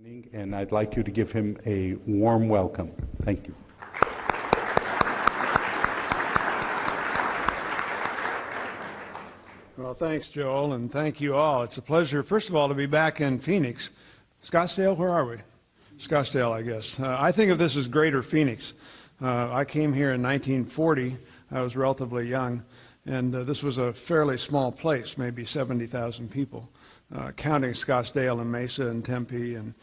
And I'd like you to give him a warm welcome. Thank you. Well, thanks, Joel, and thank you all. It's a pleasure, first of all, to be back in Phoenix. Scottsdale, where are we? Scottsdale, I guess. I think of this as Greater Phoenix. I came here in 1940. I was relatively young, and this was a fairly small place, maybe 70,000 people. Counting Scottsdale and Mesa and Tempe and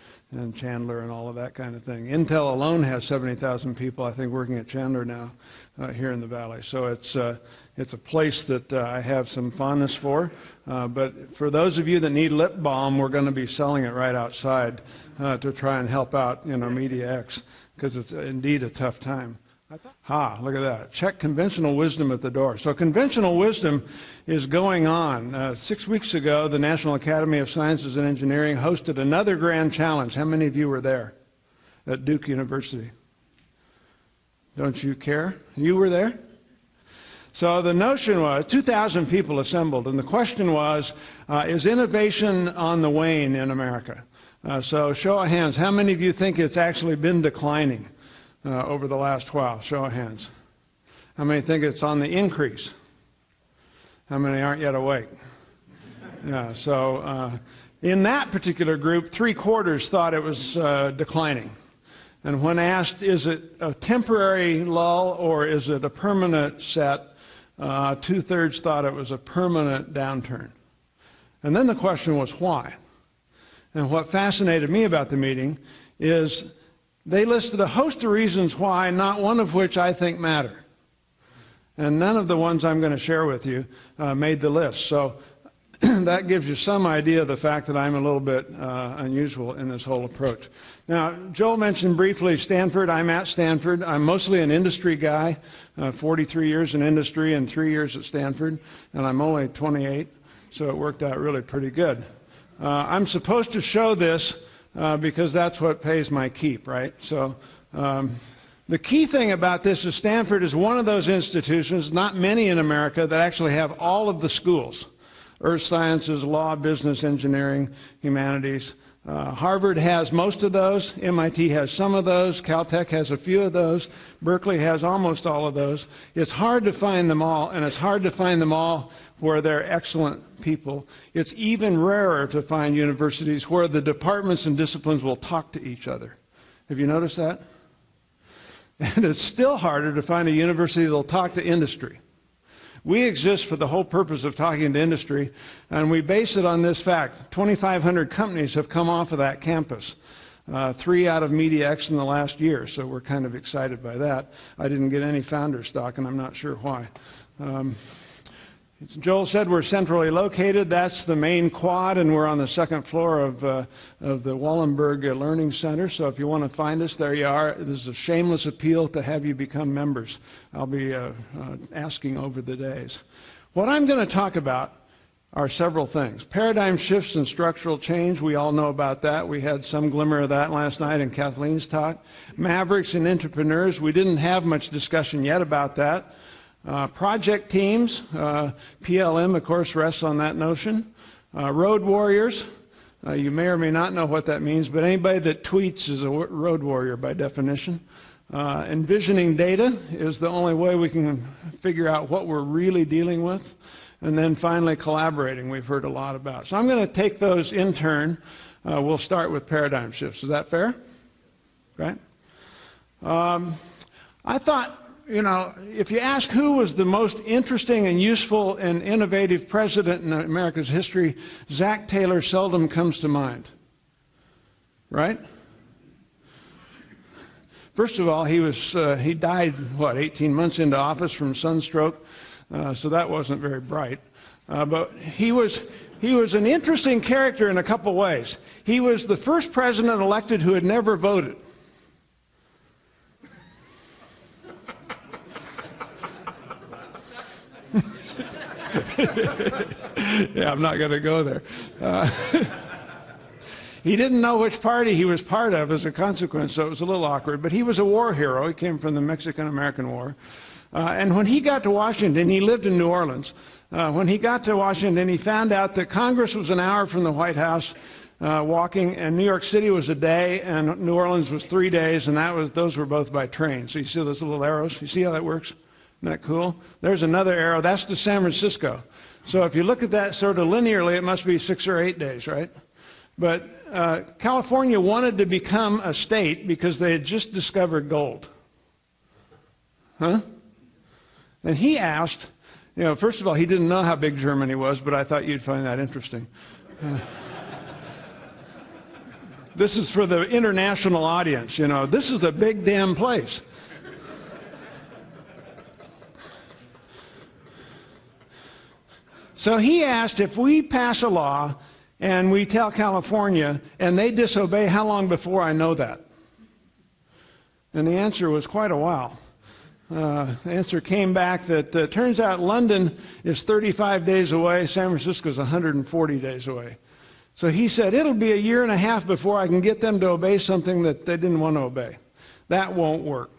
Chandler and all of that kind of thing. Intel alone has 70,000 people, I think, working at Chandler now here in the Valley. So it's a place that I have some fondness for. But for those of you that need lip balm, we're going to be selling it right outside to try and help out, Media X, because it's indeed a tough time. Look at that. Check conventional wisdom at the door. So conventional wisdom is going on. 6 weeks ago, the National Academy of Sciences and Engineering hosted another grand challenge. How many of you were there at Duke University? Don't you care? You were there? So the notion was, 2,000 people assembled, and the question was, is innovation on the wane in America? So show of hands, how many of you think it's actually been declining over the last while? Show of hands. How many think it's on the increase? How many aren't yet awake? Yeah, so in that particular group, 3/4 thought it was declining. And when asked, is it a temporary lull or is it a permanent set, 2/3 thought it was a permanent downturn. And then the question was why? And what fascinated me about the meeting is they listed a host of reasons why, not one of which I think matter. And none of the ones I'm going to share with you made the list. So that gives you some idea of the fact that I'm a little bit unusual in this whole approach. Now, Joel mentioned briefly Stanford. I'm at Stanford. I'm mostly an industry guy, 43 years in industry and 3 years at Stanford, and I'm only 28, so it worked out really pretty good. I'm supposed to show this because that's what pays my keep, right? So the key thing about this is Stanford is one of those institutions, not many in America, that actually have all of the schools: earth sciences, law, business, engineering, humanities. Harvard has most of those. MIT has some of those. Caltech has a few of those. Berkeley has almost all of those. It's hard to find them all, and it's hard to find them all where they're excellent people. It's even rarer to find universities where the departments and disciplines will talk to each other. Have you noticed that? And it's still harder to find a university that will talk to industry. We exist for the whole purpose of talking to industry, and we base it on this fact. 2,500 companies have come off of that campus, 3 out of Media X in the last year, so we're kind of excited by that. I didn't get any founder stock, and I'm not sure why. Joel said we're centrally located. That's the main quad, and we're on the second floor of the Wallenberg Learning Center. So if you want to find us, there you are. This is a shameless appeal to have you become members. I'll be asking over the days. What I'm going to talk about are several things. Paradigm shifts and structural change. We all know about that. We had some glimmer of that last night in Kathleen's talk. Mavericks and Intrapreneurs. We didn't have much discussion yet about that. Project teams, PLM, of course, rests on that notion. Road warriors, you may or may not know what that means, but anybody that tweets is a road warrior by definition. Envisioning data is the only way we can figure out what we're really dealing with. And then finally, collaborating, we've heard a lot about. So I'm going to take those in turn. We'll start with paradigm shifts. Is that fair? Right? I thought, if you ask who was the most interesting and useful and innovative president in America's history, Zach Taylor seldom comes to mind. Right? First of all, he died, 18 months into office from sunstroke, so that wasn't very bright. But he was an interesting character in a couple ways. He was the first president elected who had never voted. Yeah, I'm not going to go there. He didn't know which party he was part of as a consequence, so it was a little awkward. But he was a war hero. He came from the Mexican-American War. And when he got to Washington, he lived in New Orleans. When he got to Washington, he found out that Congress was an hour from the White House, walking, and New York City was a day, and New Orleans was 3 days, and those were both by train. So you see those little arrows? You see how that works? Isn't that cool? There's another arrow. That's to San Francisco. So if you look at that sort of linearly, it must be 6 or 8 days, right? But California wanted to become a state because they had just discovered gold. Huh? And he asked, first of all, he didn't know how big Germany was, but I thought you'd find that interesting. This is for the international audience, This is a big damn place. So he asked, if we pass a law and we tell California and they disobey, how long before I know that? And the answer was quite a while. The answer came back that turns out London is 35 days away, San Francisco is 140 days away. So he said, it'll be a year and a half before I can get them to obey something that they didn't want to obey. That won't work.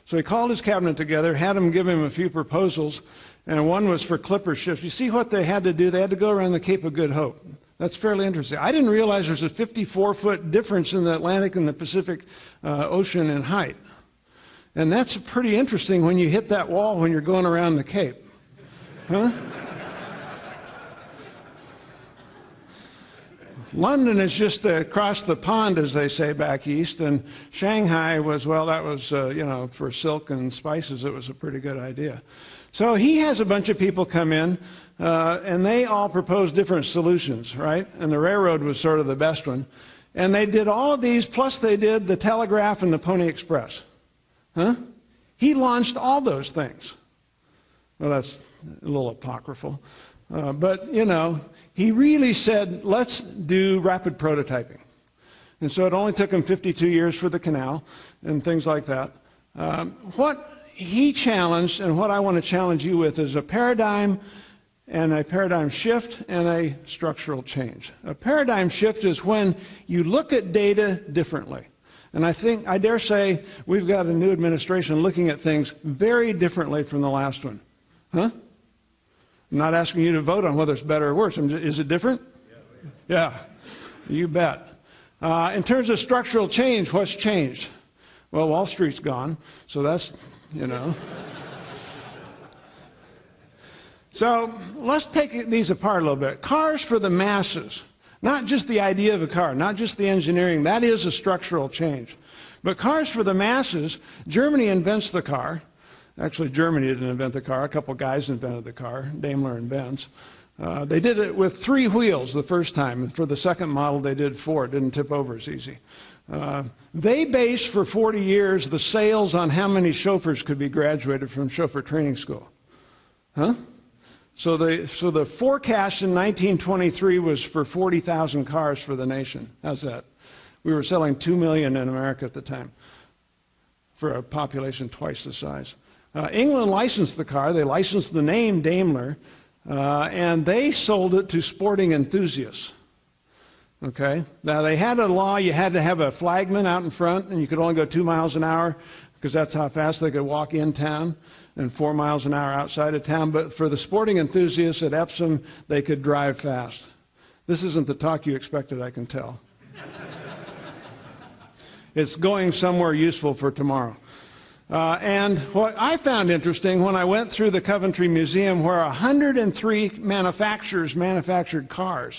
So he called his cabinet together, had them give him a few proposals, and one was for clipper ships. You see what they had to do? They had to go around the Cape of Good Hope. That's fairly interesting. I didn't realize there's a 54-foot difference in the Atlantic and the Pacific Ocean in height. And that's pretty interesting when you hit that wall when you're going around the Cape. Huh? London is just across the pond, as they say back east, and Shanghai was, for silk and spices, it was a pretty good idea. So he has a bunch of people come in, and they all propose different solutions, right? And the railroad was sort of the best one. And they did all of these, plus they did the telegraph and the Pony Express. Huh? He launched all those things. Well, that's a little apocryphal. But he really said, let's do rapid prototyping. And so it only took him 52 years for the canal and things like that. What he challenged and what I want to challenge you with is a paradigm and a paradigm shift and a structural change. A paradigm shift is when you look at data differently. And I dare say we've got a new administration looking at things very differently from the last one. Huh? I'm not asking you to vote on whether it's better or worse. Is it different? Yeah, you bet. In terms of structural change, what's changed? Well, Wall Street's gone, so that's, So let's take these apart a little bit. Cars for the masses. Not just the idea of a car, not just the engineering. That is a structural change. But cars for the masses, Germany invents the car. Actually, Germany didn't invent the car. A couple guys invented the car, Daimler and Benz. They did it with 3 wheels the first time. And for the second model, they did 4. It didn't tip over as easy. They based for 40 years the sales on how many chauffeurs could be graduated from chauffeur training school. Huh? So the forecast in 1923 was for 40,000 cars for the nation. How's that? We were selling 2 million in America at the time for a population twice the size. England licensed the car. They licensed the name Daimler, and they sold it to sporting enthusiasts. Okay? Now, they had a law. You had to have a flagman out in front, and you could only go 2 miles an hour because that's how fast they could walk in town, and 4 miles an hour outside of town. But for the sporting enthusiasts at Epsom, they could drive fast. This isn't the talk you expected, I can tell. It's going somewhere useful for tomorrow. And what I found interesting when I went through the Coventry Museum, where 103 manufacturers manufactured cars.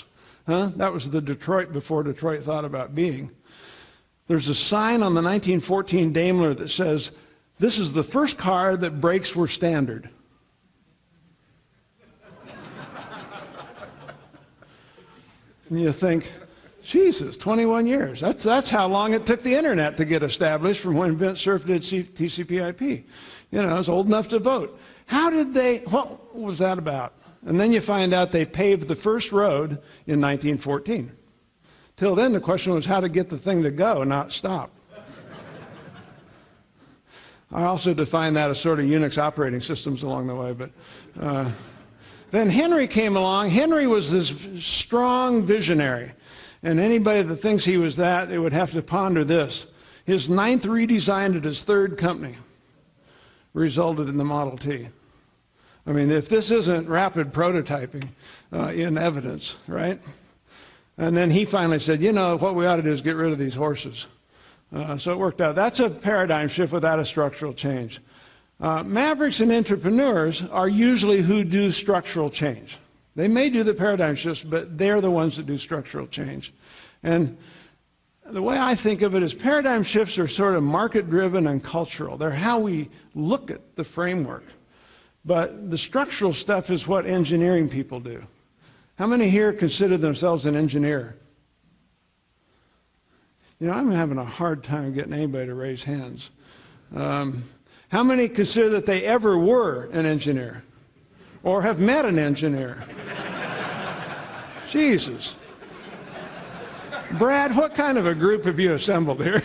That was the Detroit before Detroit thought about being. There's a sign on the 1914 Daimler that says, "This is the first car that brakes were standard." And you think, Jesus, 21 years. That's how long it took the Internet to get established from when Vint Cerf did TCP/IP. It's old enough to vote. What was that about? And then you find out they paved the first road in 1914. Till then, the question was how to get the thing to go, not stop. I also defined that as sort of Unix operating systems along the way. But then Henry came along. Henry was this strong visionary. And anybody that thinks he was that, it would have to ponder this. His 9th redesign at his 3rd company resulted in the Model T. I mean, if this isn't rapid prototyping in evidence, right? And then he finally said, you know, what we ought to do is get rid of these horses. So it worked out. That's a paradigm shift without a structural change. Mavericks and intrapreneurs are usually who do structural change. They may do the paradigm shifts, but they're the ones that do structural change. And the way I think of it is paradigm shifts are sort of market-driven and cultural. They're how we look at the framework. But the structural stuff is what engineering people do. How many here consider themselves an engineer? You know, I'm having a hard time getting anybody to raise hands. How many consider that they ever were an engineer or have met an engineer? Jesus. Brad, what kind of a group have you assembled here?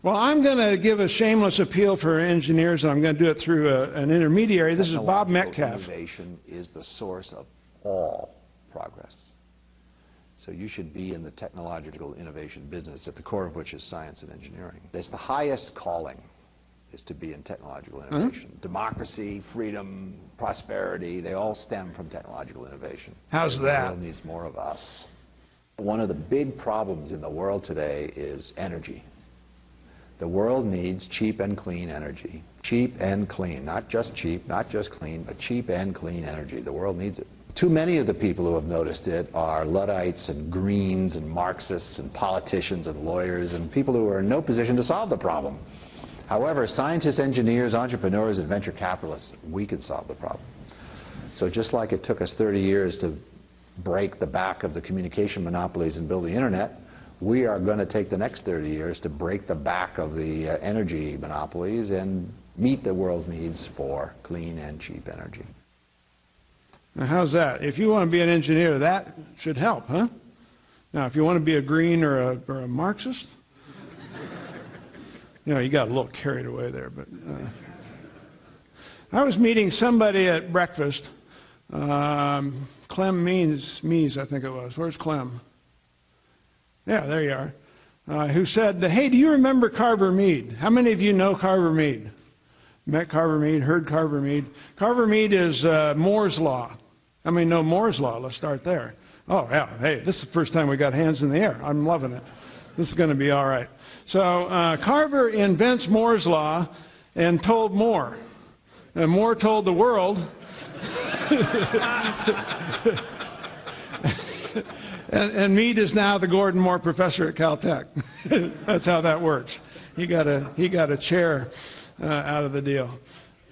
Well, I'm going to give a shameless appeal for engineers, and I'm going to do it through an intermediary. This is Bob Metcalf. Innovation is the source of all progress. So you should be in the technological innovation business, at the core of which is science and engineering. It's the highest calling is to be in technological innovation. Democracy, freedom, prosperity, they all stem from technological innovation. How's that? The world needs more of us. One of the big problems in the world today is energy. The world needs cheap and clean energy. Cheap and clean, not just cheap, not just clean, but cheap and clean energy. The world needs it. Too many of the people who have noticed it are Luddites and Greens and Marxists and politicians and lawyers and people who are in no position to solve the problem. However, scientists, engineers, entrepreneurs, and venture capitalists, we can solve the problem. So just like it took us 30 years to break the back of the communication monopolies and build the internet, we are going to take the next 30 years to break the back of the energy monopolies and meet the world's needs for clean and cheap energy. Now, how's that? If you want to be an engineer, that should help, huh? Now, if you want to be a Green or a Marxist, you know, you got a little carried away there. But I was meeting somebody at breakfast. Clem Mees, I think it was. Where's Clem? Yeah, there you are. Who said, hey, do you remember Carver Mead? How many of you know Carver Mead? Met Carver Mead, heard Carver Mead. Carver Mead is Moore's Law. How many know Moore's Law? Let's start there. Oh, yeah. Hey, this is the first time we got hands in the air. I'm loving it. This is going to be all right. So Carver invents Moore's Law and told Moore. And Moore told the world. And Mead is now the Gordon Moore Professor at Caltech. That's how that works. He got a chair out of the deal.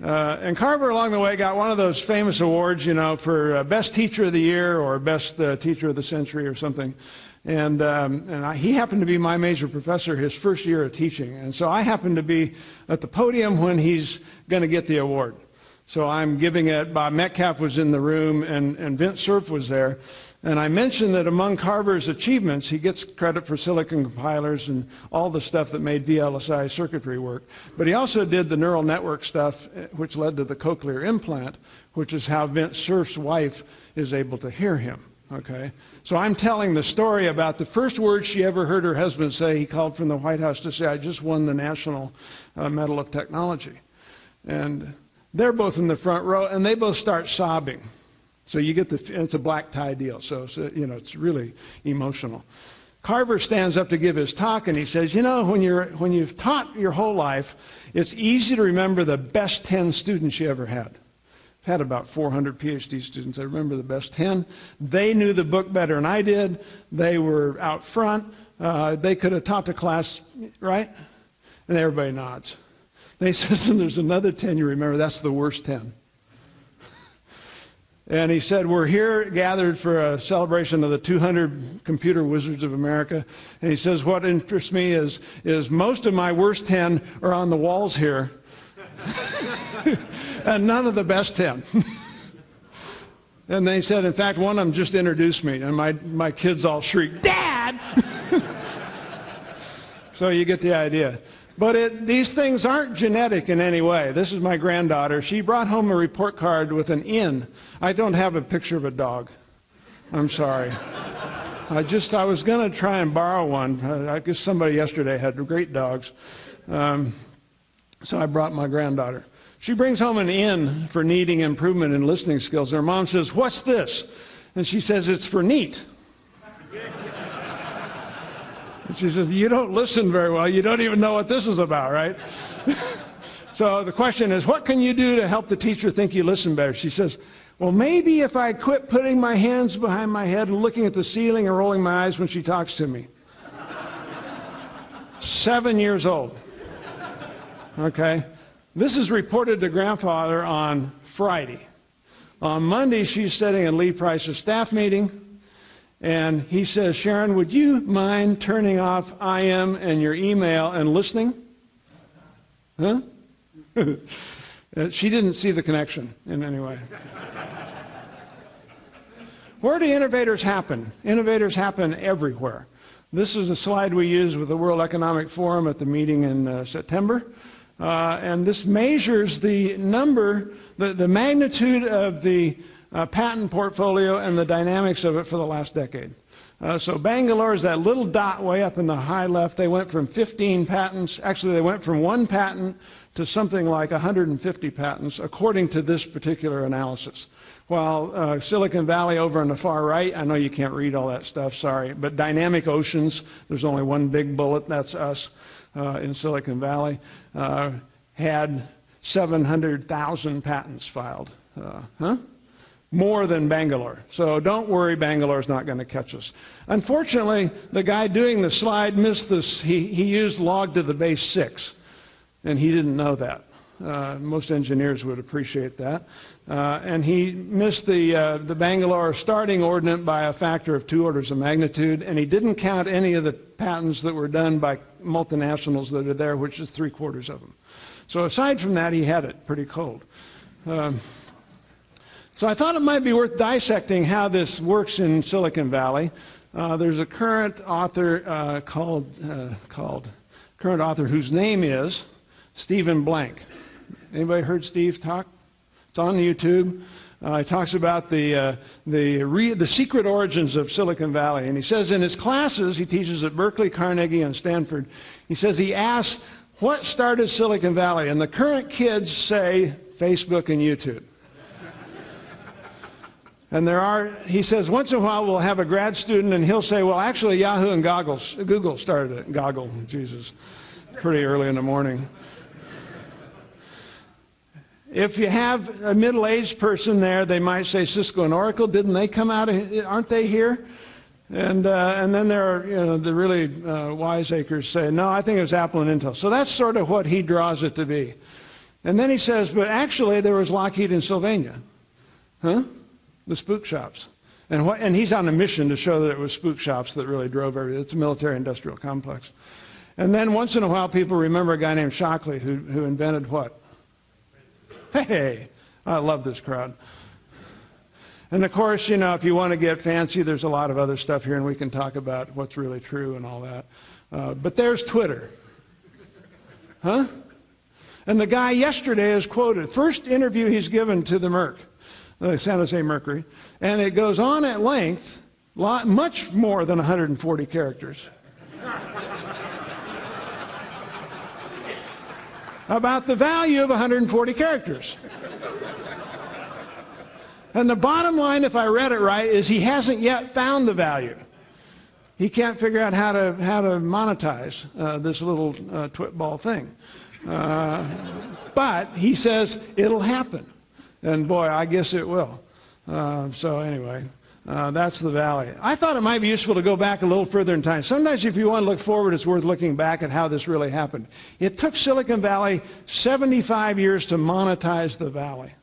And Carver, along the way, got one of those famous awards, you know, for Best Teacher of the Year or Best Teacher of the Century or something. And he happened to be my major professor his first year of teaching. And so I happened to be at the podium when he's going to get the award. So I'm giving it. Bob Metcalf was in the room, and Vint Cerf was there. And I mentioned that among Carver's achievements, he gets credit for silicon compilers and all the stuff that made VLSI circuitry work. But he also did the neural network stuff, which led to the cochlear implant, which is how Vint Cerf's wife is able to hear him. Okay? So I'm telling the story about the first words she ever heard her husband say. He called from the White House to say, I just won the National Medal of Technology. And they're both in the front row, and they both start sobbing. So you get it's a black tie deal, so you know, it's really emotional. Carver stands up to give his talk, and he says, you know, when you've taught your whole life, it's easy to remember the best 10 students you ever had. I've had about 400 PhD students. I remember the best 10. They knew the book better than I did. They were out front. They could have taught the class, right? And everybody nods. Then he says, and there's another 10 you remember. That's the worst 10. And he said, we're here gathered for a celebration of the 200 computer wizards of America. And he says, what interests me is most of my worst 10 are on the walls here. And none of the best 10. And then he said, in fact, one of them just introduced me. And my kids all shrieked, Dad! So you get the idea. But these things aren't genetic in any way. This is my granddaughter. She brought home a report card with an N. I don't have a picture of a dog. I'm sorry. I was going to try and borrow one. I guess somebody yesterday had great dogs. So I brought my granddaughter. She brings home an N for needing improvement in listening skills. Her mom says, what's this? And she says, it's for neat. And she says, you don't listen very well. You don't even know what this is about, right? So the question is, what can you do to help the teacher think you listen better? She says, well, maybe if I quit putting my hands behind my head and looking at the ceiling and rolling my eyes when she talks to me. 7 years old. Okay? This is reported to grandfather on Friday. On Monday, she's sitting in Lee Price's staff meeting, and he says, Sharon, would you mind turning off IM and your email and listening? Huh? She didn't see the connection in any way. Where do innovators happen? Innovators happen everywhere. This is a slide we used with the World Economic Forum at the meeting in September. And this measures the number, the magnitude of the patent portfolio and the dynamics of it for the last decade. So Bangalore is that little dot way up in the high left. They went from 15 patents. Actually, they went from 1 patent to something like 150 patents, according to this particular analysis. While Silicon Valley over on the far right, I know you can't read all that stuff, sorry, but Dynamic Oceans, there's only one big bullet, that's us in Silicon Valley, had 700,000 patents filed. More than Bangalore. So don't worry, Bangalore's not going to catch us. Unfortunately, the guy doing the slide missed this. He used log to the base 6, and he didn't know that. Most engineers would appreciate that. And he missed the Bangalore starting ordinate by a factor of 2 orders of magnitude, and he didn't count any of the patents that were done by multinationals that are there, which is 3/4 of them. So aside from that, he had it pretty cold. So I thought it might be worth dissecting how this works in Silicon Valley. There's a current author current author whose name is Stephen Blank. Anybody heard Steve talk? It's on YouTube. He talks about the secret origins of Silicon Valley. And he says in his classes, he teaches at Berkeley, Carnegie, and Stanford, he says he asks, what started Silicon Valley? And the current kids say Facebook and YouTube. And he says, once in a while we'll have a grad student and he'll say, well, actually Yahoo and Google started it. Goggle, Jesus, pretty early in the morning. If you have a middle-aged person there, they might say Cisco and Oracle. Didn't they come out? Aren't they here? And then there are the really wiseacres say, no, I think it was Apple and Intel. So that's sort of what he draws it to be. And then he says, but actually there was Lockheed and Sylvania. Huh? The spook shops. And he's on a mission to show that it was spook shops that really drove everything. It's a military-industrial complex. And then once in a while people remember a guy named Shockley who invented what? Hey, I love this crowd. And of course, if you want to get fancy, there's a lot of other stuff here, and we can talk about what's really true and all that. But there's Twitter. Huh? And the guy yesterday is quoted. First interview he's given to the San Jose Mercury. And it goes on at length, much more than 140 characters. About the value of 140 characters. And the bottom line, if I read it right, is he hasn't yet found the value. He can't figure out how to monetize this little twitball thing. But he says it'll happen. And boy, I guess it will. So anyway, that's the valley. I thought it might be useful to go back a little further in time. Sometimes if you want to look forward, it's worth looking back at how this really happened. It took Silicon Valley 75 years to monetize the valley.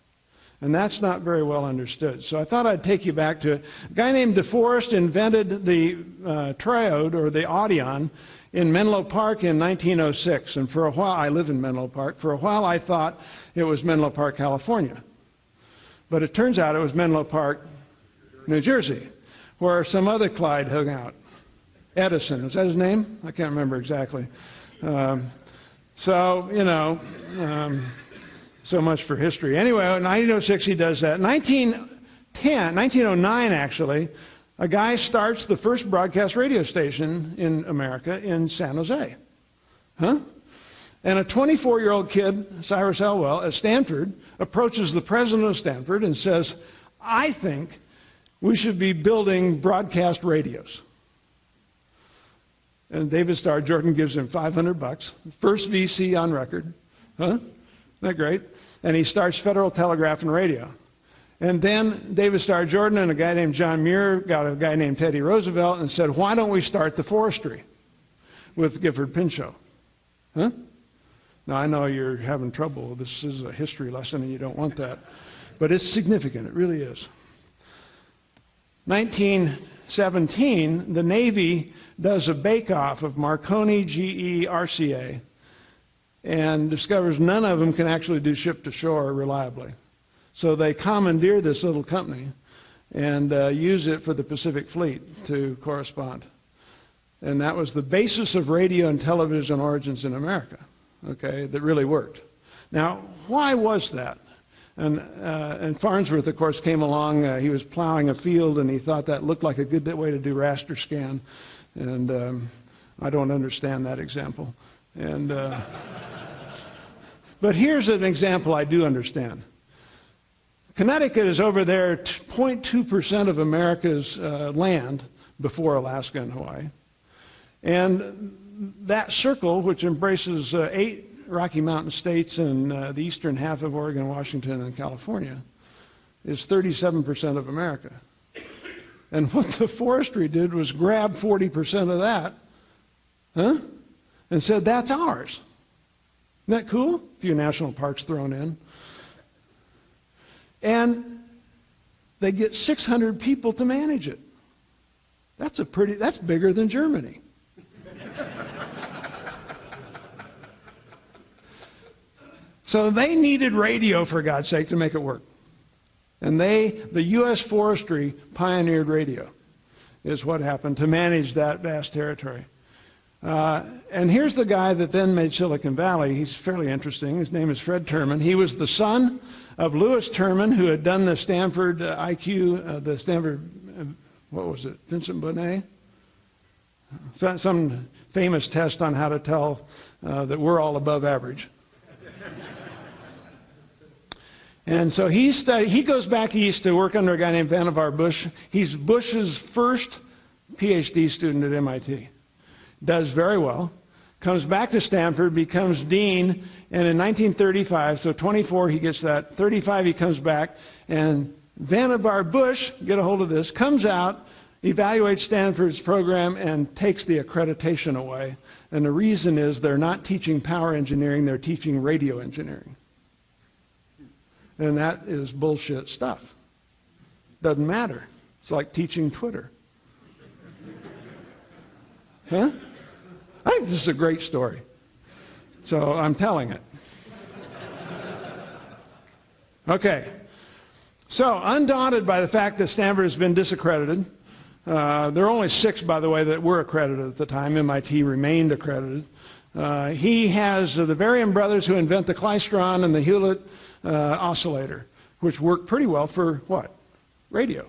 And that's not very well understood. So I thought I'd take you back to it. A guy named DeForest invented the triode, or the Audion, in Menlo Park in 1906. And for a while, I live in Menlo Park. For a while, I thought it was Menlo Park, California. But it turns out it was Menlo Park, New Jersey, where some other Clyde hung out. Edison, is that his name? I can't remember exactly. So much for history. Anyway, in 1906 he does that. 1909 actually, a guy starts the first broadcast radio station in America in San Jose. Huh? And a 24-year-old kid, Cyrus Elwell, at Stanford, approaches the president of Stanford and says, I think we should be building broadcast radios. And David Starr Jordan gives him $500, first VC on record. Huh? Isn't that great? And he starts Federal Telegraph and Radio. And then David Starr Jordan and a guy named John Muir got a guy named Teddy Roosevelt and said, why don't we start the forestry with Gifford Pinchot? Huh? Now, I know you're having trouble. This is a history lesson and you don't want that. But it's significant. It really is. 1917, the Navy does a bake-off of Marconi, GE, RCA, and discovers none of them can actually do ship-to-shore reliably. So they commandeer this little company and use it for the Pacific Fleet to correspond. And that was the basis of radio and television origins in America, okay, that really worked. Now, why was that? And Farnsworth, of course, came along. He was plowing a field, and he thought that looked like a good way to do raster scan. And I don't understand that example. And but here's an example I do understand. Connecticut is over there 0.2% of America's land before Alaska and Hawaii. And that circle, which embraces 8 Rocky Mountain states and the eastern half of Oregon, Washington, and California, is 37% of America. And what the forestry did was grab 40% of that, and said, that's ours. Isn't that cool? A few national parks thrown in. And they get 600 people to manage it. That's bigger than Germany. So they needed radio, for God's sake, to make it work. And the U.S. forestry pioneered radio, is what happened, to manage that vast territory. And here's the guy that then made Silicon Valley. He's fairly interesting. His name is Fred Terman. He was the son of Louis Terman, who had done the Stanford IQ, the Stanford, what was it, Vincent Bonnet? Some famous test on how to tell that we're all above average. And so he goes back east to work under a guy named Vannevar Bush. He's Bush's first PhD student at MIT. Does very well. Comes back to Stanford, becomes dean, and in 1935, so 24 he gets that, 35 he comes back, and Vannevar Bush, get a hold of this, comes out, evaluates Stanford's program, and takes the accreditation away. And the reason is they're not teaching power engineering, they're teaching radio engineering. And that is bullshit stuff. Doesn't matter. It's like teaching Twitter. Huh? I think this is a great story. So I'm telling it. Okay. So undaunted by the fact that Stanford has been disaccredited, there are only 6, by the way, that were accredited at the time. MIT remained accredited. He has the Varian brothers who invent the Klystron and the Hewlett oscillator, which worked pretty well for what? Radio.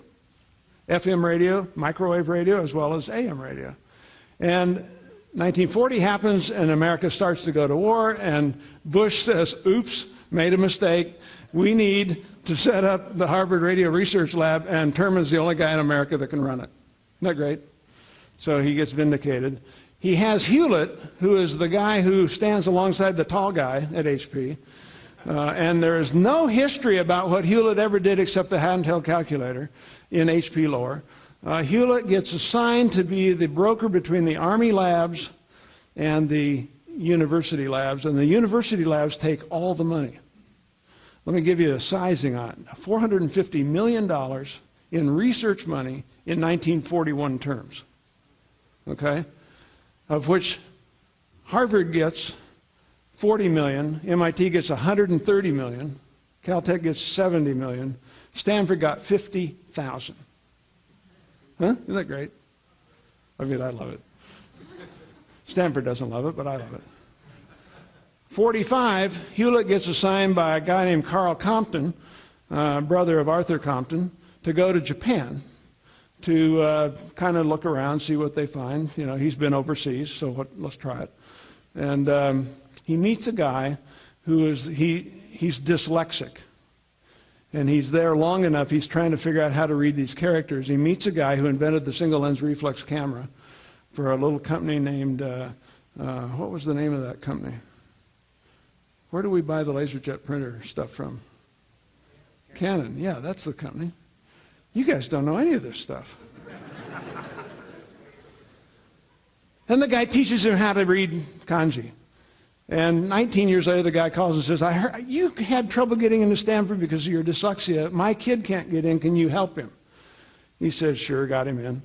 FM radio, microwave radio, as well as AM radio. And 1940 happens, and America starts to go to war, and Bush says, oops, made a mistake. We need to set up the Harvard Radio Research Lab, and Terman's the only guy in America that can run it. Isn't that great? So he gets vindicated. He has Hewlett, who is the guy who stands alongside the tall guy at HP. And there is no history about what Hewlett ever did except the handheld calculator in HP lore. Hewlett gets assigned to be the broker between the Army labs and the university labs, and the university labs take all the money. Let me give you a sizing on it. $450 million in research money in 1941 terms, okay, of which Harvard gets 40 million, MIT gets 130 million, Caltech gets 70 million, Stanford got 50,000. Huh? Isn't that great? I mean, I love it. Stanford doesn't love it, but I love it. 45, Hewlett gets assigned by a guy named Carl Compton, brother of Arthur Compton, to go to Japan to kind of look around, see what they find. You know, he's been overseas, so let's try it. And he meets a guy who is, he's dyslexic. And he's there long enough, he's trying to figure out how to read these characters. He meets a guy who invented the single-lens reflex camera for a little company named, what was the name of that company? Where do we buy the LaserJet printer stuff from? Canon. Yeah, that's the company. You guys don't know any of this stuff. And the guy teaches him how to read kanji. And 19 years later, the guy calls and says, I heard you had trouble getting into Stanford because of your dyslexia. My kid can't get in. Can you help him? He says, sure, got him in.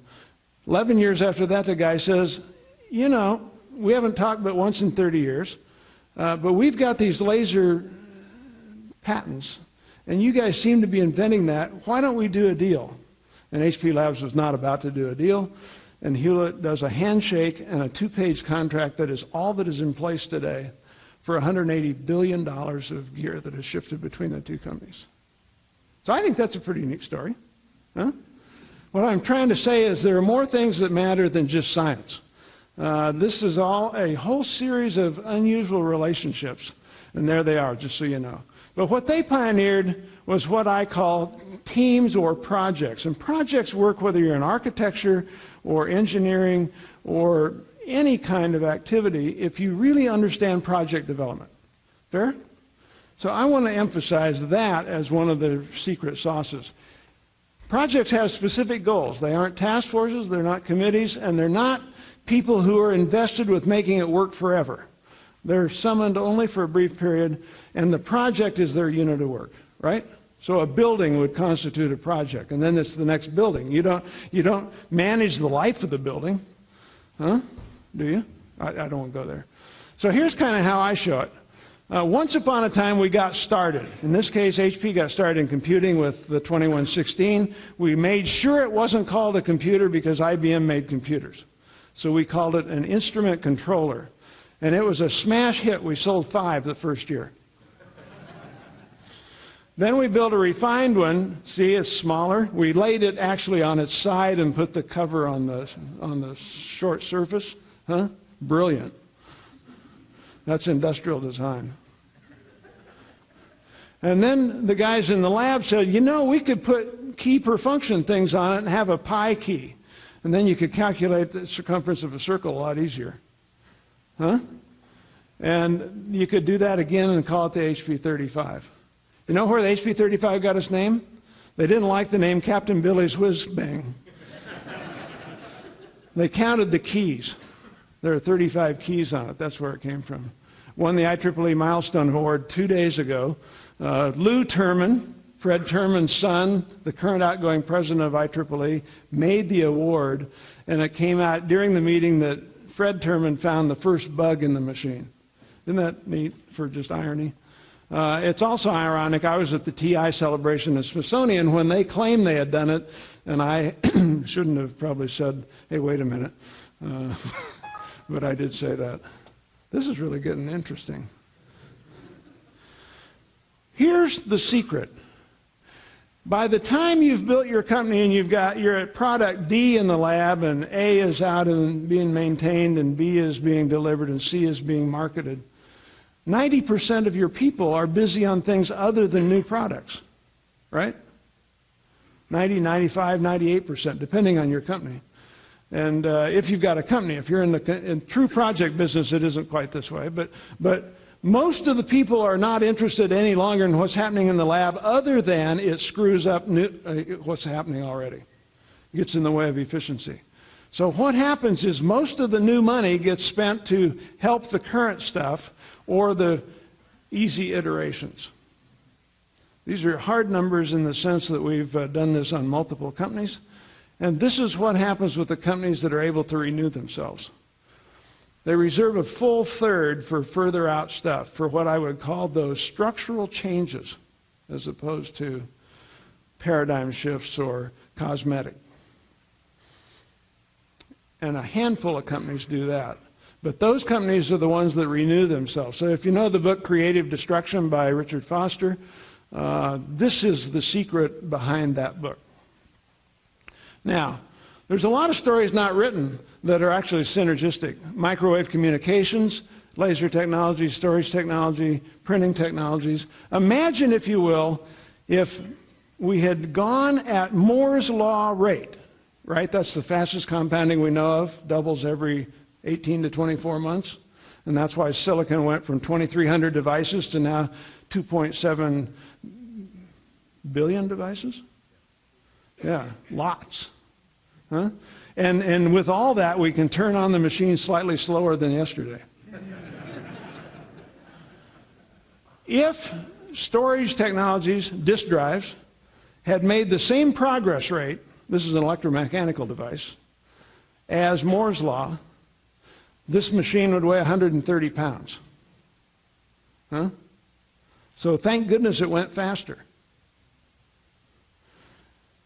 11 years after that, the guy says, you know, we haven't talked but once in 30 years, but we've got these laser patents, and you guys seem to be inventing that. Why don't we do a deal? And HP Labs was not about to do a deal. And Hewlett does a handshake and a 2-page contract that is all that is in place today for $180 billion of gear that has shifted between the two companies. So I think that's a pretty neat story. Huh? What I'm trying to say is there are more things that matter than just science. This is all a whole series of unusual relationships, and there they are, just so you know. But what they pioneered was what I call teams or projects. And projects work whether you're in architecture or engineering or any kind of activity if you really understand project development. Fair? So I want to emphasize that as one of the secret sauces. Projects have specific goals. They aren't task forces, they're not committees, and they're not people who are invested with making it work forever. They're summoned only for a brief period, and the project is their unit of work, right? So a building would constitute a project, and then it's the next building. You don't manage the life of the building, huh? Do you? I don't want to go there. So here's kind of how I show it. Once upon a time, we got started. In this case, HP got started in computing with the 2116. We made sure it wasn't called a computer because IBM made computers. So we called it an instrument controller. And it was a smash hit. We sold 5 the first year. Then we built a refined one. See, it's smaller. We laid it actually on its side and put the cover on the short surface. Huh? Brilliant. That's industrial design. And then the guys in the lab said, you know, we could put key per function things on it and have a pi key. And then you could calculate the circumference of a circle a lot easier. Huh? And you could do that again and call it the HP-35. You know where the HP-35 got its name? They didn't like the name Captain Billy's Whiz Bang. They counted the keys. There are 35 keys on it. That's where it came from. Won the IEEE Milestone Award 2 days ago. Lou Terman, Fred Terman's son, the current outgoing president of IEEE, made the award, and it came out during the meeting that Fred Terman found the first bug in the machine. Isn't that neat for just irony? It's also ironic, I was at the TI celebration at Smithsonian when they claimed they had done it, and I shouldn't have probably said, hey, wait a minute. But I did say that. This is really getting interesting. Here's the secret. By the time you've built your company and you're at product D in the lab and A is out and being maintained and B is being delivered and C is being marketed, 90% of your people are busy on things other than new products, right? 90, 95, 98%, depending on your company. And if you've got a company, if you're in true project business, it isn't quite this way. But most of the people are not interested any longer in what's happening in the lab other than it screws up what's happening already. It gets in the way of efficiency. So what happens is most of the new money gets spent to help the current stuff or the easy iterations. These are hard numbers in the sense that we've done this on multiple companies. And this is what happens with the companies that are able to renew themselves. They reserve a full third for further out stuff, for what I would call those structural changes, as opposed to paradigm shifts or cosmetic. And a handful of companies do that. But those companies are the ones that renew themselves. So if you know the book Creative Destruction by Richard Foster, this is the secret behind that book. Now, there's a lot of stories not written that are actually synergistic. Microwave communications, laser technology, storage technology, printing technologies. Imagine, if you will, If we had gone at Moore's law rate, right, that's the fastest compounding we know of, doubles every 18 to 24 months, and that's why silicon went from 2,300 devices to now 2.7 billion devices? Yeah, lots. Huh? And with all that, we can turn on the machine slightly slower than yesterday. If storage technologies, disk drives, had made the same progress rate, this is an electromechanical device, as Moore's law, this machine would weigh 130 pounds. Huh? So thank goodness it went faster.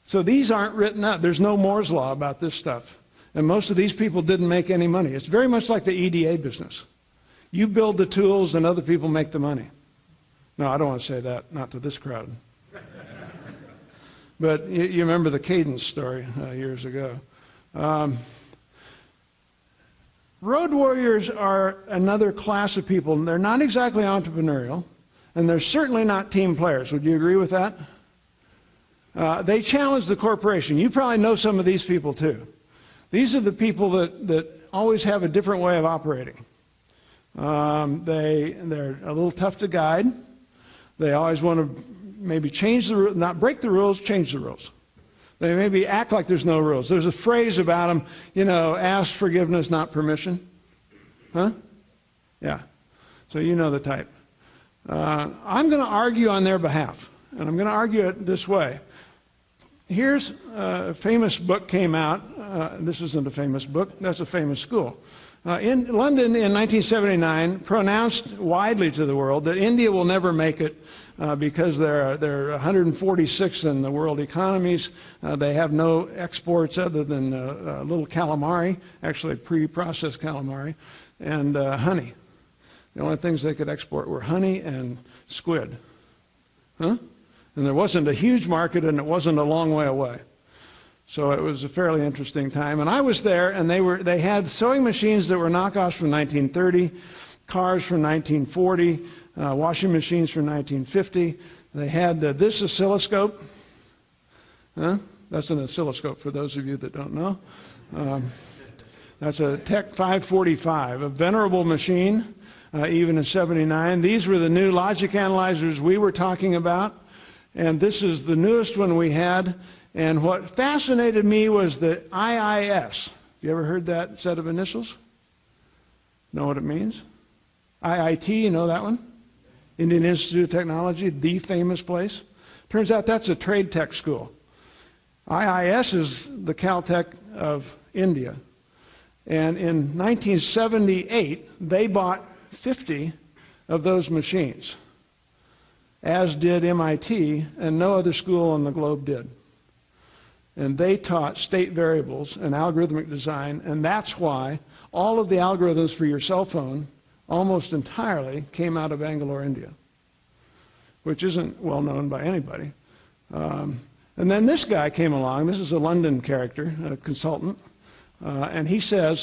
So these aren't written up. There's no Moore's law about this stuff. And most of these people didn't make any money. It's very much like the EDA business. You build the tools and other people make the money. No, I don't want to say that, not to this crowd. But you remember the Cadence story years ago. Road warriors are another class of people. They're not exactly entrepreneurial, and they're certainly not team players. Would you agree with that? They challenge the corporation. You probably know some of these people too. These are the people that always have a different way of operating. They're a little tough to guide. They always want to maybe change the rules, not break the rules, change the rules. They maybe act like there's no rules. There's a phrase about them, ask forgiveness, not permission. Huh? Yeah. So you know the type. I'm going to argue on their behalf, and I'm going to argue it this way. Here's a famous book came out. This isn't a famous book. That's a famous school. In London in 1979, pronounced widely to the world that India will never make it because they're 146th in the world economies. They have no exports other than little calamari, actually pre-processed calamari, and honey. The only things they could export were honey and squid. Huh? And there wasn't a huge market, and it wasn't a long way away. So it was a fairly interesting time. And I was there, and they had sewing machines that were knockoffs from 1930, cars from 1940, washing machines from 1950. They had this oscilloscope. Huh? That's an oscilloscope for those of you that don't know. That's a Tech 545, a venerable machine, even in 79. These were the new logic analyzers we were talking about. And this is the newest one we had. And what fascinated me was the IIS. You ever heard that set of initials? Know what it means? IIT, you know that one? Indian Institute of Technology, the famous place. Turns out that's a trade tech school. IIS is the Caltech of India. And in 1978, they bought 50 of those machines, as did MIT, and no other school on the globe did. And they taught state variables and algorithmic design, and that's why all of the algorithms for your cell phone almost entirely came out of Bangalore, India, which isn't well known by anybody. And then this guy came along. This is a London character, a consultant, and he says,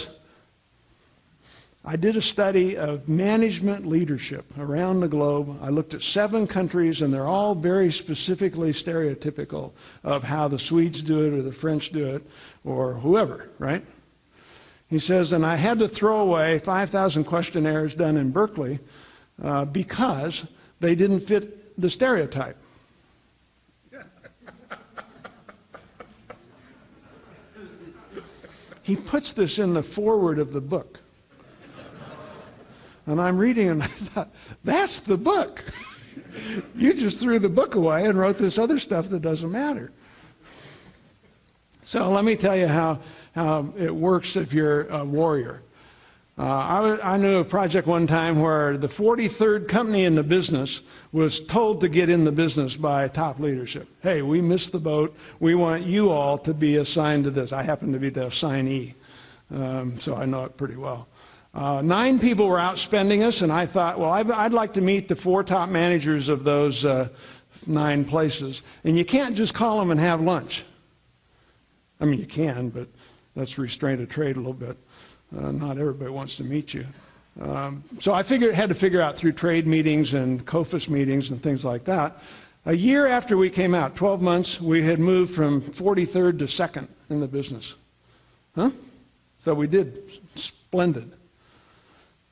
I did a study of management leadership around the globe. I looked at 7 countries, and they're all very specifically stereotypical of how the Swedes do it or the French do it or whoever, right? He says, and I had to throw away 5,000 questionnaires done in Berkeley because they didn't fit the stereotype. He puts this in the foreword of the book. And I'm reading and I thought, that's the book. You just threw the book away and wrote this other stuff that doesn't matter. So let me tell you how it works if you're a warrior. I knew a project one time where the 43rd company in the business was told to get in the business by top leadership. Hey, we missed the boat. We want you all to be assigned to this. I happen to be the assignee, so I know it pretty well. 9 people were out spending us, and I thought, well, I'd like to meet the 4 top managers of those 9 places. And you can't just call them and have lunch. I mean, you can, but that's restraint of trade a little bit. Not everybody wants to meet you. So I had to figure out through trade meetings and COFIS meetings and things like that, A year after we came out, 12 months, we had moved from 43rd to 2nd in the business. Huh? So we did splendid.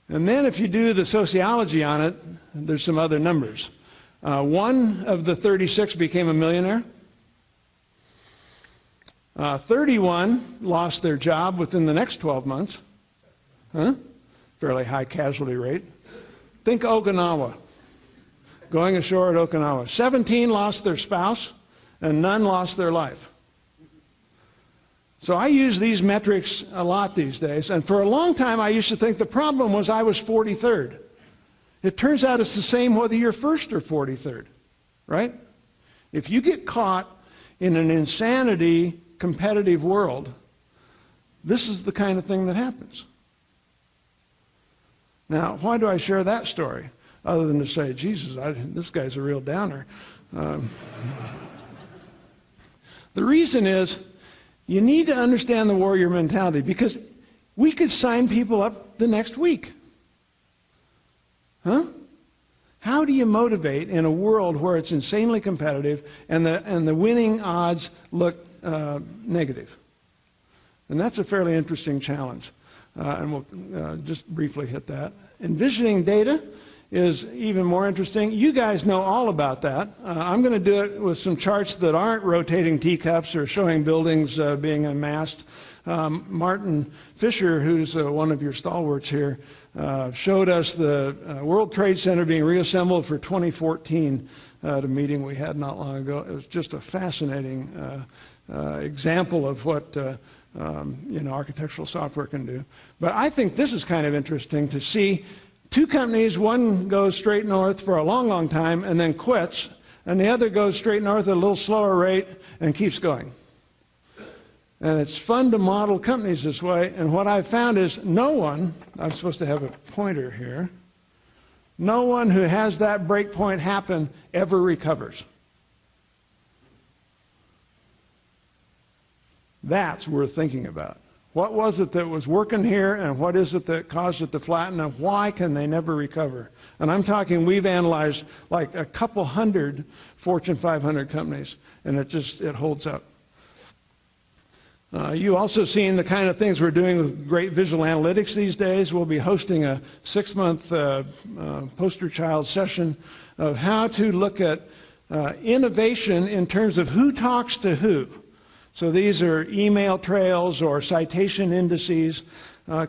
And then if you do the sociology on it, there's some other numbers. 1 of the 36 became a millionaire. 31 lost their job within the next 12 months. Huh? Fairly high casualty rate. Think Okinawa. Going ashore at Okinawa. 17 lost their spouse, and none lost their life. So I use these metrics a lot these days, and for a long time I used to think the problem was I was 43rd. It turns out it's the same whether you're 1st or 43rd, right? If you get caught in an insanity competitive world, this is the kind of thing that happens. Now, why do I share that story? Other than to say, Jesus, this guy's a real downer. The reason is, you need to understand the warrior mentality, because we could sign people up the next week. Huh? How do you motivate in a world where it's insanely competitive and the winning odds look negative? And that's a fairly interesting challenge. And we'll just briefly hit that. Envisioning data is even more interesting. You guys know all about that. I'm going to do it with some charts that aren't rotating teacups or showing buildings being amassed. Martin Fisher, who's one of your stalwarts here, showed us the World Trade Center being reassembled for 2014 at a meeting we had not long ago. It was just a fascinating example of what architectural software can do. But I think this is kind of interesting to see. 2 companies, one goes straight north for a long, long time and then quits, and the other goes straight north at a little slower rate and keeps going. And it's fun to model companies this way, and what I've found is no one, I'm supposed to have a pointer here, no one who has that break point happen ever recovers. That's worth thinking about. What was it that was working here, and what is it that caused it to flatten, and why can they never recover? And I'm talking, we've analyzed like a couple hundred Fortune 500 companies, and it holds up. You also seen the kind of things we're doing with great visual analytics these days. We'll be hosting a 6-month poster child session of how to look at innovation in terms of who talks to who. So these are email trails or citation indices,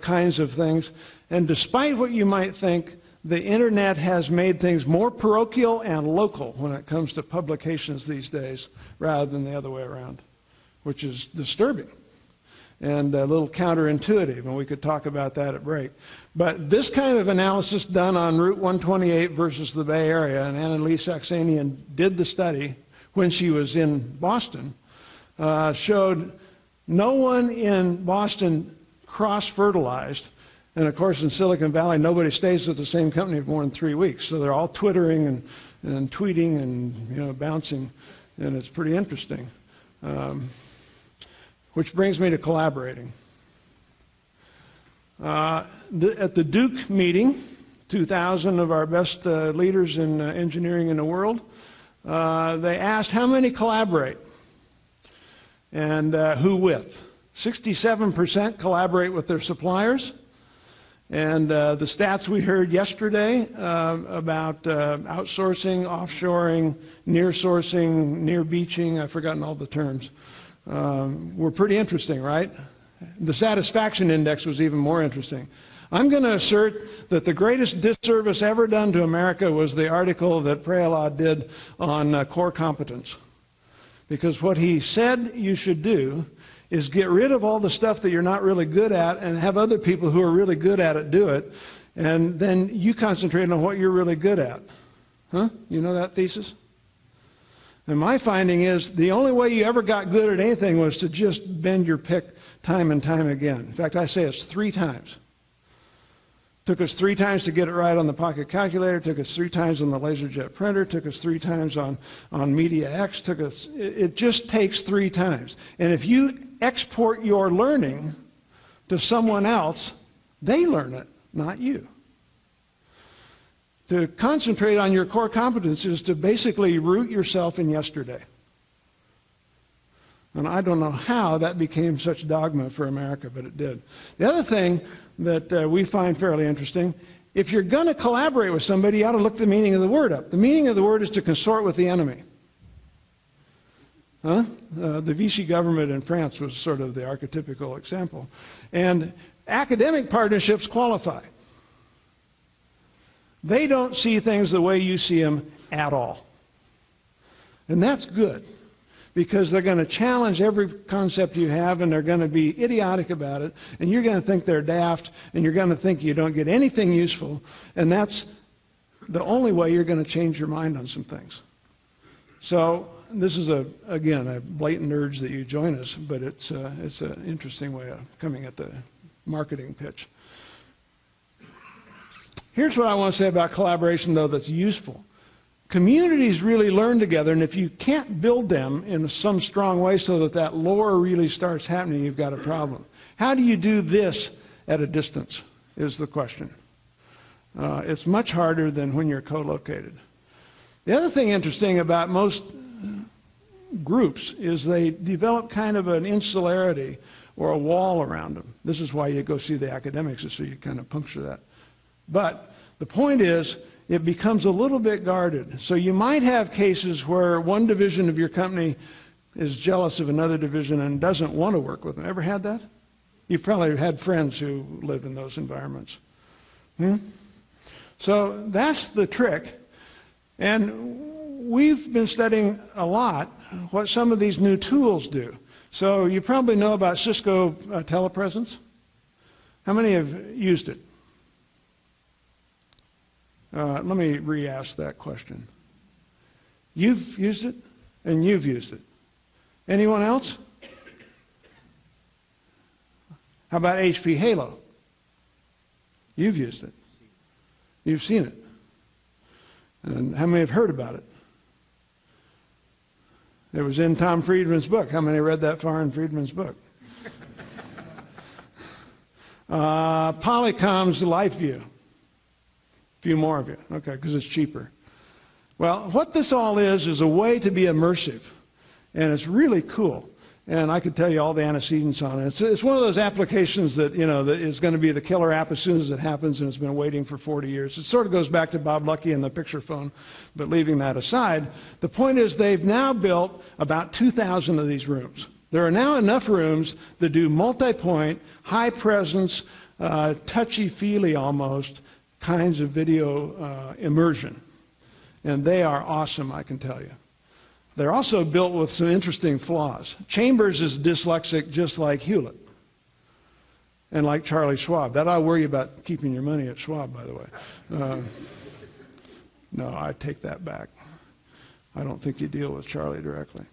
kinds of things. And despite what you might think, the Internet has made things more parochial and local when it comes to publications these days, rather than the other way around, which is disturbing and a little counterintuitive, and we could talk about that at break. But this kind of analysis done on Route 128 versus the Bay Area, and Annalise Saxenian did the study when she was in Boston, showed no one in Boston cross-fertilized. And of course, in Silicon Valley, nobody stays with the same company for more than 3 weeks. So they're all twittering and tweeting and bouncing, and it's pretty interesting. Which brings me to collaborating. At the Duke meeting, 2,000 of our best leaders in engineering in the world, they asked how many collaborate. And who with? 67% collaborate with their suppliers. And the stats we heard yesterday about outsourcing, offshoring, near sourcing, near beaching, I've forgotten all the terms, were pretty interesting, right? The satisfaction index was even more interesting. I'm going to assert that the greatest disservice ever done to America was the article that Prehlad did on core competence. Because what he said you should do is get rid of all the stuff that you're not really good at and have other people who are really good at it do it, and then you concentrate on what you're really good at. Huh? You know that thesis? And my finding is the only way you ever got good at anything was to just bend your pick time and time again. In fact, I say it's 3 times. Took us 3 times to get it right on the pocket calculator, took us 3 times on the LaserJet printer, took us 3 times on Media X, it just takes 3 times. And if you export your learning to someone else, they learn it, not you. To concentrate on your core competence is to basically root yourself in yesterday. And I don't know how that became such dogma for America, but it did. The other thing that we find fairly interesting, if you're going to collaborate with somebody, you ought to look the meaning of the word up. The meaning of the word is to consort with the enemy. The Vichy government in France was sort of the archetypical example. And academic partnerships qualify. They don't see things the way you see them at all. And that's good, because they're going to challenge every concept you have, and they're going to be idiotic about it, and you're going to think they're daft, and you're going to think you don't get anything useful, and that's the only way you're going to change your mind on some things. So this is, again, a blatant urge that you join us, but it's an interesting way of coming at the marketing pitch. Here's what I want to say about collaboration, though, that's useful. Communities really learn together, and if you can't build them in some strong way so that that lore really starts happening, you've got a problem. How do you do this at a distance is the question. It's much harder than when you're co-located. The other thing interesting about most groups is they develop kind of an insularity or a wall around them. This is why you go see the academics, is so you kind of puncture that. But the point is, it becomes a little bit guarded. So you might have cases where one division of your company is jealous of another division and doesn't want to work with them. Ever had that? You've probably had friends who live in those environments. So that's the trick. And we've been studying a lot what some of these new tools do. So you probably know about Cisco telepresence. How many have used it? Let me re-ask that question. You've used it, and you've used it. Anyone else? How about HP Halo? You've used it. You've seen it. And how many have heard about it? It was in Tom Friedman's book. How many read that far in Friedman's book? Polycom's LifeView. A few more of you. Okay, because it's cheaper. Well, what this all is a way to be immersive. And it's really cool. And I could tell you all the antecedents on it. It's one of those applications that, you know, that is going to be the killer app as soon as it happens, and it's been waiting for 40 years. It sort of goes back to Bob Lucky and the picture phone, but leaving that aside, the point is they've now built about 2,000 of these rooms. There are now enough rooms that do multi-point, high-presence, touchy-feely almost, kinds of video immersion. And they are awesome, I can tell you. They're also built with some interesting flaws. Chambers is dyslexic just like Hewlett and like Charlie Schwab. That I worry about keeping your money at Schwab, by the way. No, I take that back. I don't think you deal with Charlie directly.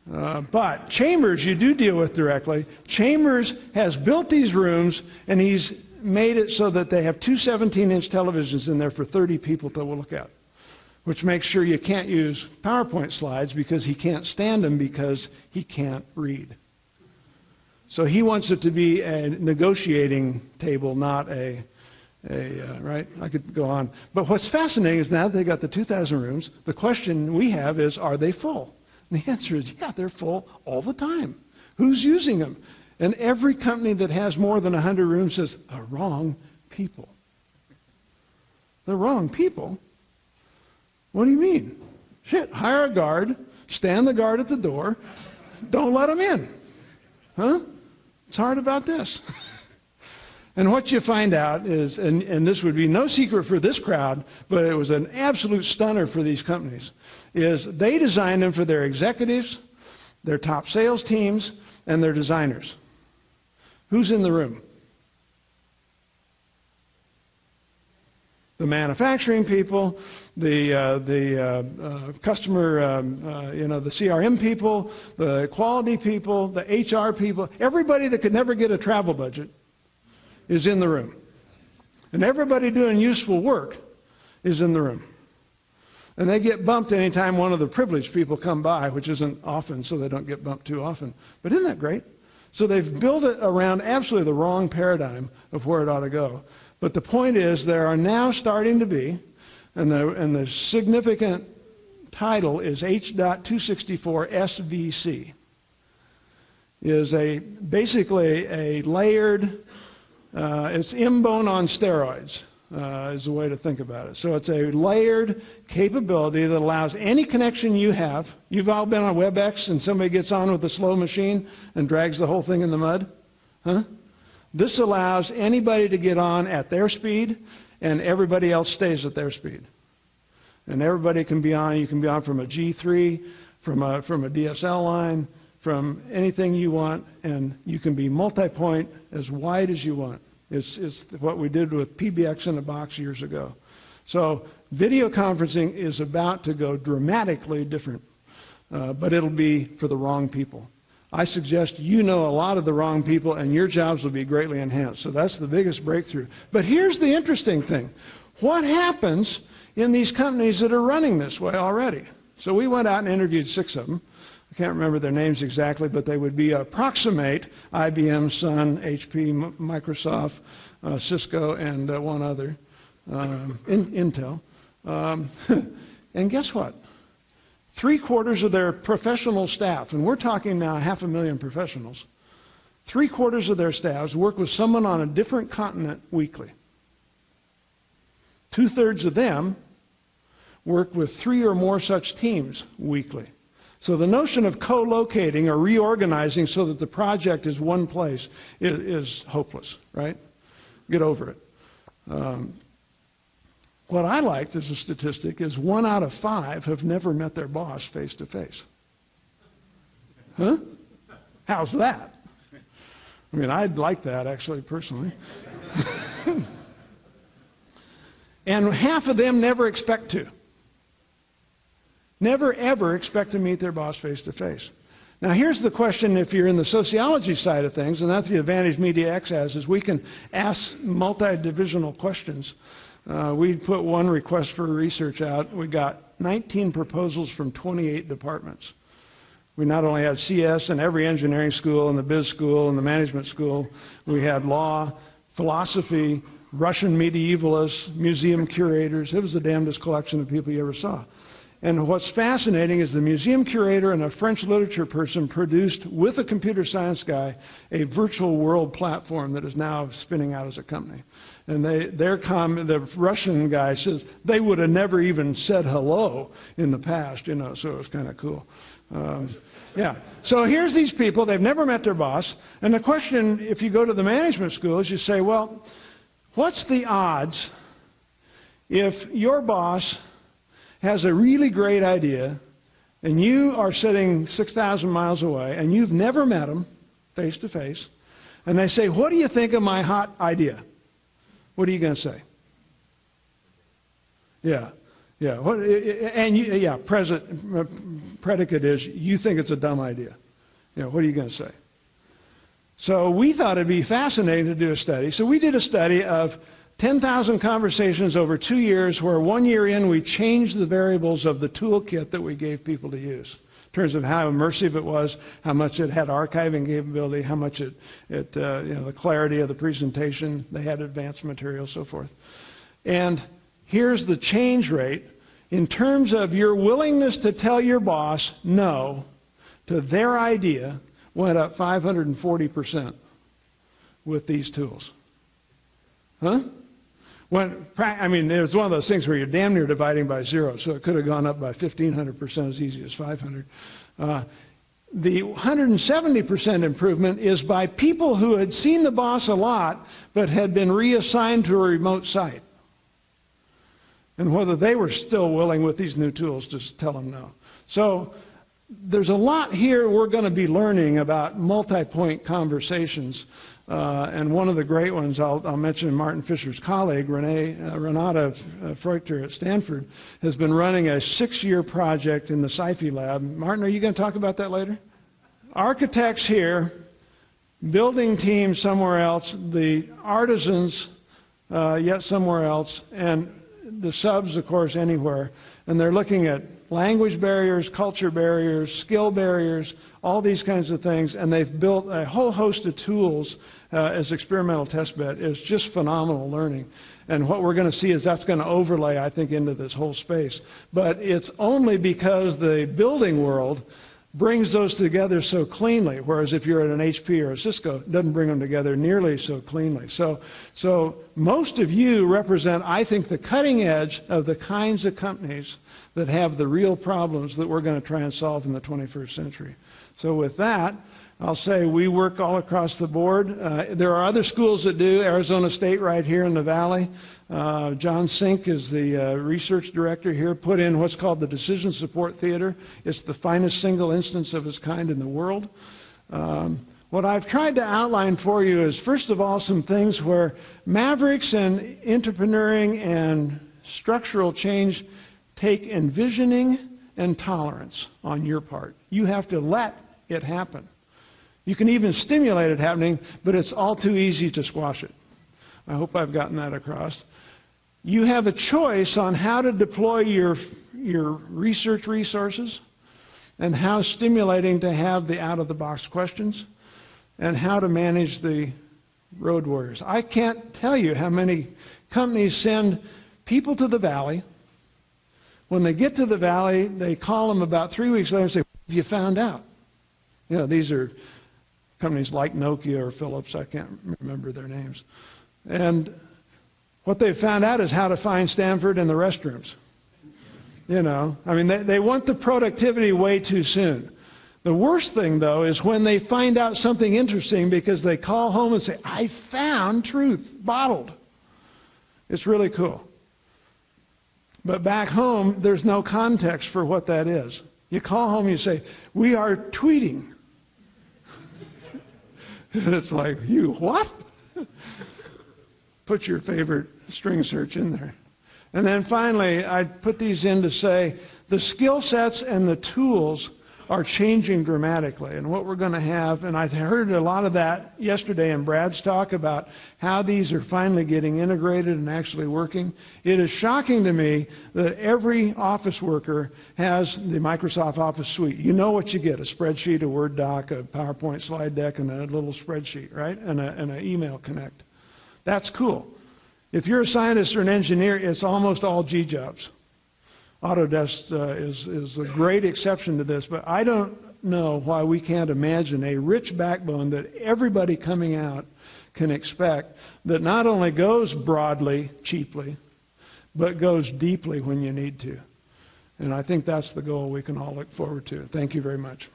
But Chambers you do deal with directly. Chambers has built these rooms, and he's made it so that they have two 17-inch televisions in there for 30 people to look at, which makes sure you can't use PowerPoint slides because he can't stand them because he can't read. So he wants it to be a negotiating table, not right? I could go on. But what's fascinating is now that they've got the 2,000 rooms, the question we have is, are they full? And the answer is, yeah, they're full all the time. Who's using them? And every company that has more than 100 rooms says, the wrong people. The wrong people? What do you mean? Shit, hire a guard, stand the guard at the door, don't let them in. Huh? It's hard about this. And what you find out is, and this would be no secret for this crowd, but it was an absolute stunner for these companies, is they design them for their executives, their top sales teams, and their designers. Who's in the room? The manufacturing people, the customer, the CRM people, the quality people, the HR people, everybody that could never get a travel budget is in the room. And everybody doing useful work is in the room. And they get bumped anytime one of the privileged people come by, which isn't often, so they don't get bumped too often. But isn't that great? So they've built it around absolutely the wrong paradigm of where it ought to go. But the point is there are now starting to be And the significant title is H.264 SVC. Is basically a layered, it's M-bone on steroids, is the way to think about it. So it's a layered capability that allows any connection you have. You've all been on WebEx and somebody gets on with a slow machine and drags the whole thing in the mud? Huh? This allows anybody to get on at their speed, and everybody else stays at their speed. And everybody can be on. You can be on from a G3, from a DSL line, from anything you want, and you can be multi-point as wide as you want. It's what we did with PBX in a box years ago. So video conferencing is about to go dramatically different, but it'll be for the wrong people. I suggest you know a lot of the wrong people, and your jobs will be greatly enhanced. So that's the biggest breakthrough. But here's the interesting thing. What happens in these companies that are running this way already? So we went out and interviewed 6 of them. I can't remember their names exactly, but they would be approximate IBM, Sun, HP, Microsoft, Cisco, and one other, Intel. And guess what? 3/4 of their professional staff, and we're talking now 500,000 professionals, 3/4 of their staffs work with someone on a different continent weekly. 2/3 of them work with 3 or more such teams weekly. So the notion of co-locating or reorganizing so that the project is one place is hopeless, right? Get over it. What I liked as a statistic is 1 out of 5 have never met their boss face to face. Huh? How's that? I mean, I'd like that actually personally. And half of them never expect to. Never, ever expect to meet their boss face to face. Now, here's the question if you're in the sociology side of things, and that's the advantage MediaX has, is we can ask multi-divisional questions. We put one request for research out. We got 19 proposals from 28 departments. We not only had CS in every engineering school and the biz school and the management school, we had law, philosophy, Russian medievalists, museum curators. It was the damnedest collection of people you ever saw. And what's fascinating is the museum curator and a French literature person produced, with a computer science guy, a virtual world platform that is now spinning out as a company. And the Russian guy says they would have never even said hello in the past, you know, so it was kind of cool. Yeah. So here's these people. They've never met their boss. And the question, if you go to the management schools, you say, well, what's the odds if your boss has a really great idea, and you are sitting 6,000 miles away, and you've never met them face to face, and they say, what do you think of my hot idea? What are you going to say? Yeah. Yeah. Predicate is, you think it's a dumb idea. You know, what are you going to say? So we thought it'd be fascinating to do a study. So we did a study of 10,000 conversations over 2 years, where 1 year in we changed the variables of the toolkit that we gave people to use in terms of how immersive it was, how much it had archiving capability, how much the clarity of the presentation, they had advanced material, so forth. And here's the change rate in terms of your willingness to tell your boss no to their idea went up 540% with these tools. Huh? I mean, it was one of those things where you're damn near dividing by 0, so it could have gone up by 1,500% as easy as 500. The 170% improvement is by people who had seen the boss a lot but had been reassigned to a remote site, and whether they were still willing with these new tools to tell them no. So there's a lot here we're going to be learning about multi-point conversations. And one of the great ones, I'll mention Martin Fisher's colleague, Renata Freuchter at Stanford, has been running a 6-year project in the SciFi lab. Martin, are you going to talk about that later? Architects here, building teams somewhere else, the artisans yet somewhere else, and the subs, of course, anywhere. And they're looking at language barriers, culture barriers, skill barriers, all these kinds of things, and they've built a whole host of tools as experimental test bed. It's just phenomenal learning. And what we're going to see is that's going to overlay, I think, into this whole space. But it's only because the building world brings those together so cleanly, whereas if you're at an HP or a Cisco, it doesn't bring them together nearly so cleanly. So most of you represent, I think, the cutting edge of the kinds of companies that have the real problems that we're going to try and solve in the 21st century. So with that, I'll say we work all across the board. There are other schools that do. Arizona State right here in the Valley. John Sink is the research director here, put in what's called the Decision Support Theater. It's the finest single instance of its kind in the world. What I've tried to outline for you is, first of all, some things where Mavericks and intrapreneuring and structural change take envisioning and tolerance on your part. You have to let it happen. You can even stimulate it happening, but it's all too easy to squash it. I hope I've gotten that across. You have a choice on how to deploy your research resources and how stimulating to have the out-of-the-box questions and how to manage the road warriors. I can't tell you how many companies send people to the Valley. When they get to the Valley, they call them about 3 weeks later and say, "What have you found out?" You know, these are companies like Nokia or Philips. I can't remember their names. And what they found out is how to find Stanford in the restrooms. You know, I mean, they want the productivity way too soon. The worst thing, though, is when they find out something interesting because they call home and say, "I found truth, bottled." It's really cool. But back home, there's no context for what that is. You call home and you say, "We are tweeting." And it's like, "You what?" Put your favorite string search in there. And then finally, I put these in to say the skill sets and the tools are changing dramatically. And what we're going to have, and I heard a lot of that yesterday in Brad's talk about how these are finally getting integrated and actually working. It is shocking to me that every office worker has the Microsoft Office suite. You know what you get: a spreadsheet, a Word doc, a PowerPoint slide deck, and a little spreadsheet, right? And an email connect. That's cool. If you're a scientist or an engineer, it's almost all G jobs. Autodesk is a great exception to this, but I don't know why we can't imagine a rich backbone that everybody coming out can expect, that not only goes broadly, cheaply, but goes deeply when you need to. And I think that's the goal we can all look forward to. Thank you very much.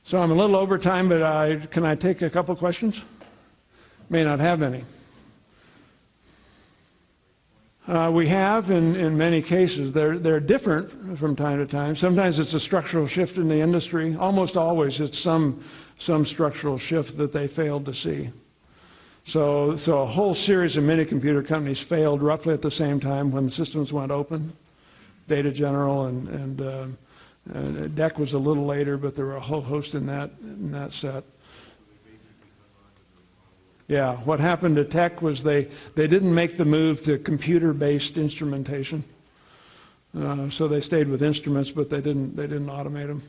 So I'm a little over time, but can I take a couple questions? May not have any. We have in many cases. They're different from time to time. Sometimes it's a structural shift in the industry. Almost always it's some structural shift that they failed to see. So a whole series of mini computer companies failed roughly at the same time when the systems went open. Data General and DEC was a little later, but there were a whole host in that set. Yeah, what happened to tech was they didn't make the move to computer-based instrumentation. So they stayed with instruments, but they didn't automate them.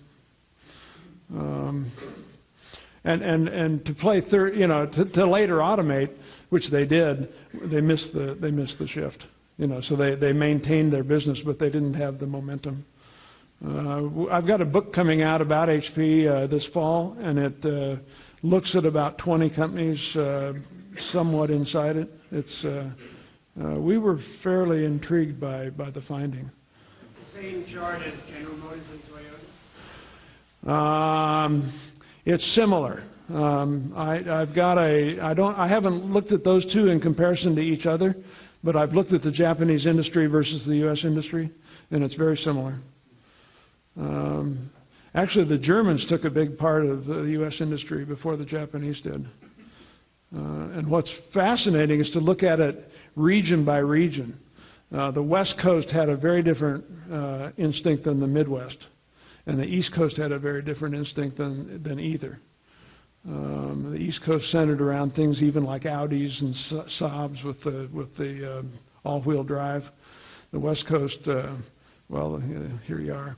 And to play to later automate, which they did, they missed the shift. So they maintained their business, but they didn't have the momentum. I've got a book coming out about HP this fall, and it looks at about 20 companies somewhat inside it. We were fairly intrigued by the finding. The same chart as General Motors and Toyota? It's similar. I haven't looked at those two in comparison to each other, but I've looked at the Japanese industry versus the U.S. industry, and it's very similar. Actually, the Germans took a big part of the U.S. industry before the Japanese did. And what's fascinating is to look at it region by region. The West Coast had a very different instinct than the Midwest, and the East Coast had a very different instinct than either. The East Coast centered around things even like Audis and Saabs with the all-wheel drive. The West Coast, well, here you are.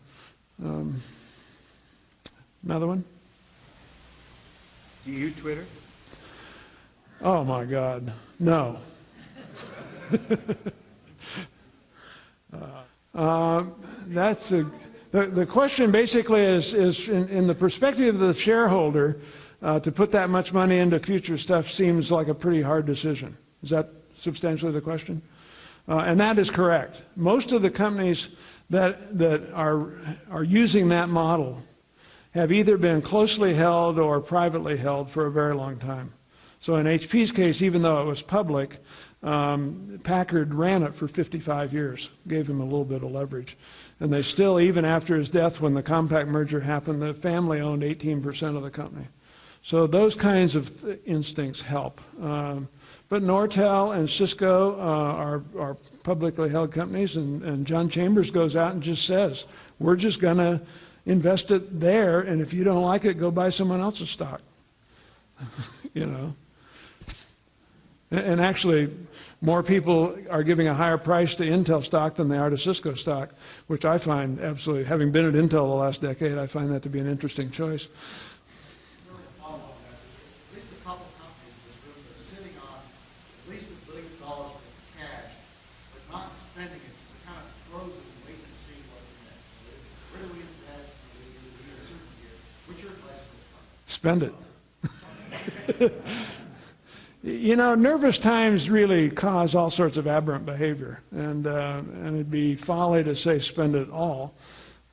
Another one? Do you Twitter? Oh my God, no. The question basically is in the perspective of the shareholder, to put that much money into future stuff seems like a pretty hard decision. Is that substantially the question? And that is correct. Most of the companies that are using that model have either been closely held or privately held for a very long time. So in HP's case, even though it was public, Packard ran it for 55 years, gave him a little bit of leverage. And they still, even after his death, when the Compaq merger happened, the family owned 18% of the company. So those kinds of instincts help. But Nortel and Cisco are publicly held companies, and John Chambers goes out and just says, we're just going to invest it there, and if you don't like it, go buy someone else's stock. You know. And actually, more people are giving a higher price to Intel stock than they are to Cisco stock, which I find absolutely, having been at Intel the last decade, I find that to be an interesting choice. At least a couple companies in this room that are sitting on at least $1 billion of cash, but not spending it. They're kind of frozen and waiting to see what's next. Where do we invest in a certain year? What's your advice for this company? Spend it. You know, nervous times really cause all sorts of aberrant behavior, and it'd be folly to say spend it all.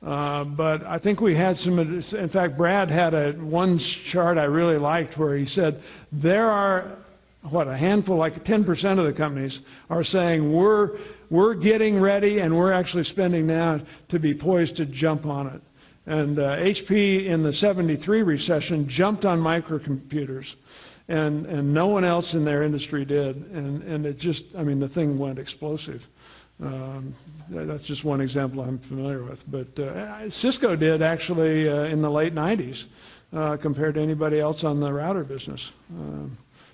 But I think we had some, in fact, Brad had one chart I really liked where he said there are, a handful, like 10% of the companies are saying we're getting ready and we're actually spending now to be poised to jump on it. And HP in the '73 recession jumped on microcomputers, and no one else in their industry did. And it just, I mean, the thing went explosive. That's just one example I'm familiar with. But Cisco did actually in the late '90s compared to anybody else on the router business.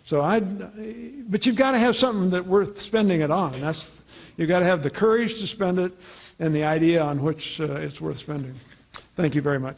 But you've got to have something that's worth spending it on. You've got to have the courage to spend it and the idea on which it's worth spending. Thank you very much.